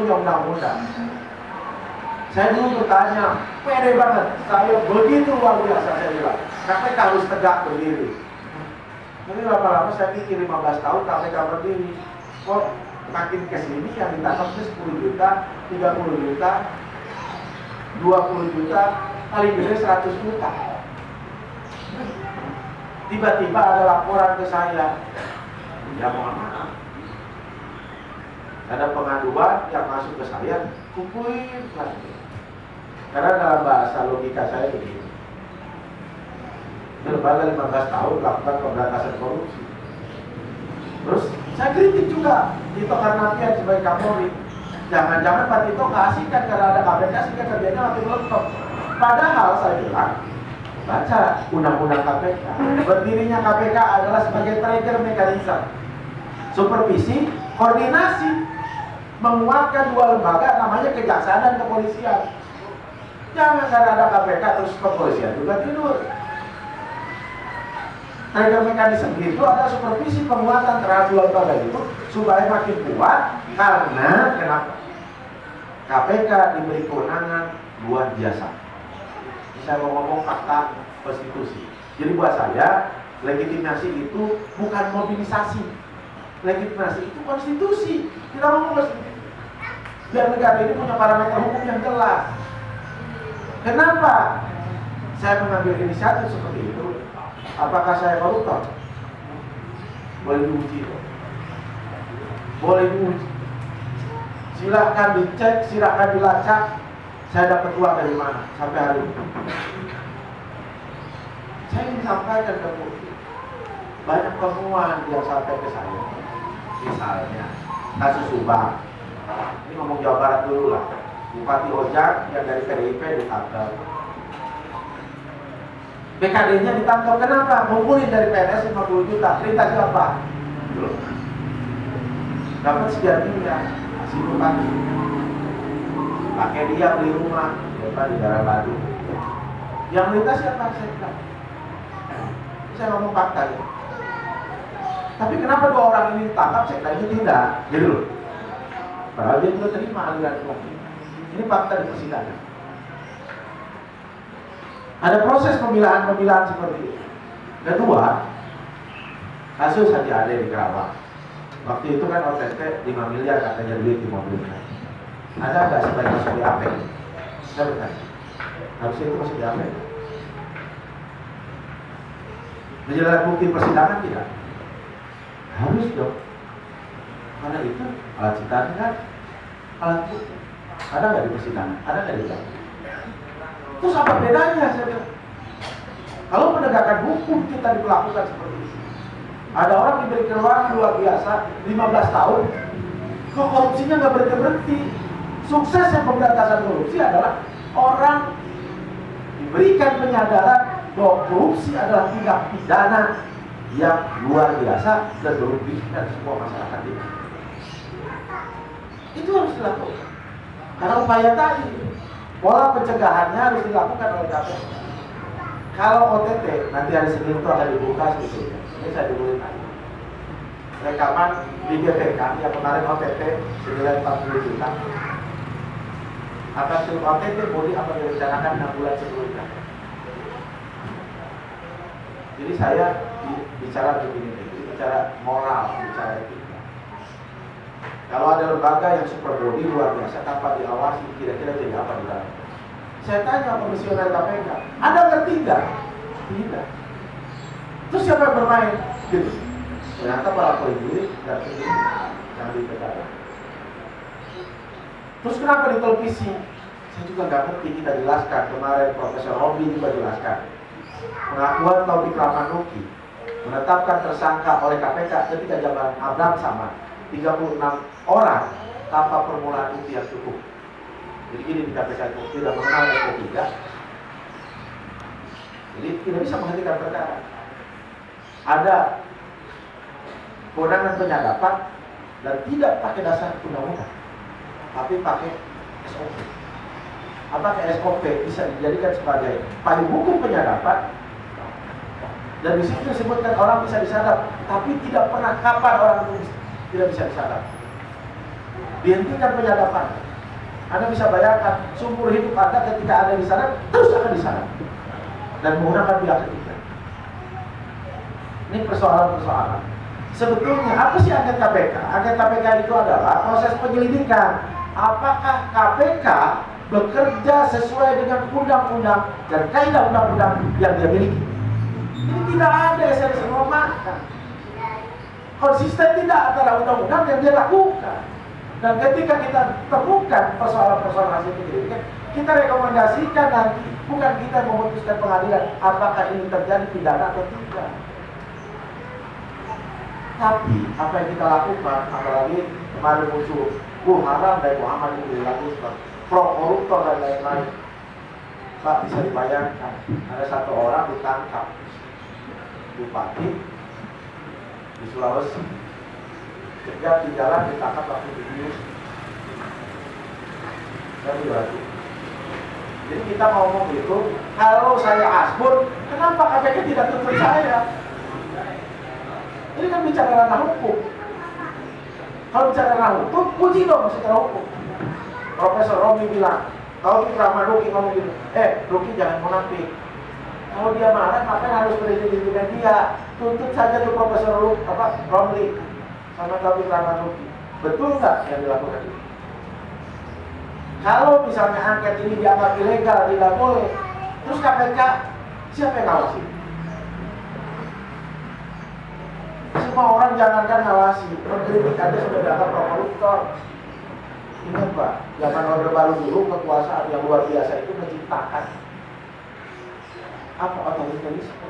punya undang-undang. Saya dulu bertanya, pede banget, saya begitu luar biasa, saya bilang KPK harus tegak berdiri. Tapi lama-lama saya pikir 15 tahun KPK berdiri, kok makin kesini yang ditangkap itu 10 juta, 30 juta, 20 juta, paling gede 100 juta. Tiba-tiba ada laporan ke saya, ya mohon maaf, ada pengaduan yang masuk ke saya, kumpulin lagi. Karena dalam bahasa logika saya begini, lembaga 15 tahun melakukan pemberantasan korupsi. Terus saya kritik juga Tito Karnavian sebagai Kapolri. Jangan-jangan Pak Tito kasihkan karena ada KPK sehingga kerjanya makin lengkap. Padahal saya bilang, baca undang-undang KPK. Berdirinya KPK adalah sebagai trigger mekanisme, supervisi, koordinasi, menguatkan dua lembaga namanya kejaksaan dan kepolisian. Jangan karena ada KPK terus kepolisian juga tidur. Trigger mekanisme itu adalah supervisi penguatan terhadap dua lembaga itu supaya makin kuat. Karena kenapa? KPK diberi kewenangan luar biasa. Saya mau ngomong fakta konstitusi. Jadi buat saya, legitimasi itu bukan mobilisasi. Legitimasi itu konstitusi. Kita ngomong konstitusi. Biar negara ini punya parameter hukum yang jelas. Kenapa saya mengambil inisiatif seperti itu? Apakah saya koruptor? Boleh diuji. Boleh diuji. Silahkan dicek, silahkan dilacak. Saya dapat uang dari mana sampai hari ini. Saya ingin sampaikan ke publik, banyak temuan yang sampai ke saya. Misalnya kasus Subang. Ini ngomong Jawa Barat dulu lah. Bupati Ojak yang dari PDIP ditangkap. BKD-nya ditangkap kenapa? Ngumpulin dari PNS 50 juta. Perintah siapa? Dapat sekian miliar. Kasih bupati. Pakai dia beli rumah di daerah Badung. Yang minta siapa? Saya bilang. Saya ngomong fakta ya. Tapi kenapa dua orang ini ditangkap? Saya tanya tidak. Gitu loh. Padahal dia juga terima aliran uang. Ini fakta di persidangan. Ada proses pemilahan-pemilahan seperti itu. Kedua, kasus Haji Ade di Kerawang. Waktu itu kan OTT 5 miliar katanya duit di mobilnya. Ada nggak sebaiknya masuk di AP? Saya bertanya. Harusnya itu masuk di AP? Menjelaskan bukti persidangan tidak? Harus dong. Karena itu alat citaan kan alat bukti. Ada nggak di persidangan? Ada nggak di dalam? Terus apa bedanya? Saya bilang. Kalau penegakan hukum kita diperlakukan seperti itu, ada orang diberi kewenangan luar biasa 15 tahun, kok korupsinya nggak berhenti. Suksesnya pemberantasan korupsi adalah orang diberikan penyadaran bahwa korupsi adalah tindak pidana yang luar biasa dan merugikan semua masyarakat ini. Itu harus dilakukan. Karena upaya tadi, pola pencegahannya harus dilakukan oleh KPK. Kalau OTT nanti hari Senin itu akan dibuka sebetulnya. Ini saya duluin aja. Rekaman di GPK yang kemarin OTT senilai 40 juta. Akan suruh OTT boleh apa direncanakan 6 bulan sebelumnya. Jadi saya bicara begini, bicara moral, bicara etika. Kalau ada lembaga yang super body luar biasa tanpa diawasi, kira-kira jadi apa di dalam? Saya tanya komisioner KPK, Anda ngerti nggak? Tidak. Terus siapa yang bermain? Gitu. Ternyata para politik dan ini yang ditegakkan. Terus kenapa di televisi? Saya juga nggak ngerti, kita jelaskan. Kemarin Profesor Robi juga jelaskan. Pengakuan Taufik Ramanuki menetapkan tersangka oleh KPK ketika zaman Abraham sama 36 orang tanpa permulaan bukti yang cukup. Jadi gini di KPK itu tidak mengenal SP3. Jadi tidak bisa menghentikan perkara. Ada kewenangan penyadapan dan tidak pakai dasar undang-undang, tapi pakai SOP. Apakah SOP bisa dijadikan sebagai payung hukum penyadapan? Dan di situ disebutkan orang bisa disadap, tapi tidak pernah kapan orang itu tidak bisa disadap. dihentikan penyadapan. Anda bisa bayangkan, seumur hidup Anda ketika Anda di sana, terus akan di sana. Dan menggunakan pihak ketiga. Ini persoalan-persoalan. Sebetulnya, apa sih angket KPK? Angket KPK itu adalah proses penyelidikan. Apakah KPK bekerja sesuai dengan undang-undang dan kaidah undang-undang yang dia miliki? Ini tidak ada esensi melemahkan. Konsisten tidak antara undang-undang yang dia lakukan. Dan ketika kita temukan persoalan-persoalan hasil penyelidikan, kita rekomendasikan nanti, bukan kita memutuskan pengadilan apakah ini terjadi pidana atau tidak. Tapi apa yang kita lakukan, apalagi kemarin muncul Haram dan Muhammad ini lagi pro koruptor dan lain-lain. Pak, bisa dibayangkan ada satu orang ditangkap, bupati di Sulawesi, kerja di jalan ditangkap langsung dibius. Jadi kita ngomong itu, kalau saya asbun, kenapa KPK tidak tuntut saya? Ini kan bicara ranah hukum. Kalau bicara ranah hukum, uji dong secara hukum. Profesor Romi bilang, kalau kita Ruki ngomong gitu, Ruki jangan munafik. Kalau dia marah, ngapain harus berdiri dengan dia? Tuntut saja tuh Profesor Romli sama Taufik Rahman Ruki. Betul nggak yang dilakukan itu? Kalau misalnya angket ini dianggap ilegal, tidak boleh, terus KPK siapa yang ngawasi? Semua orang jangankan ngawasi, mengkritik aja sudah dianggap pro-koruptor. Ingat Pak, zaman Orde Baru dulu kekuasaan yang luar biasa itu menciptakan apa otoritarisme.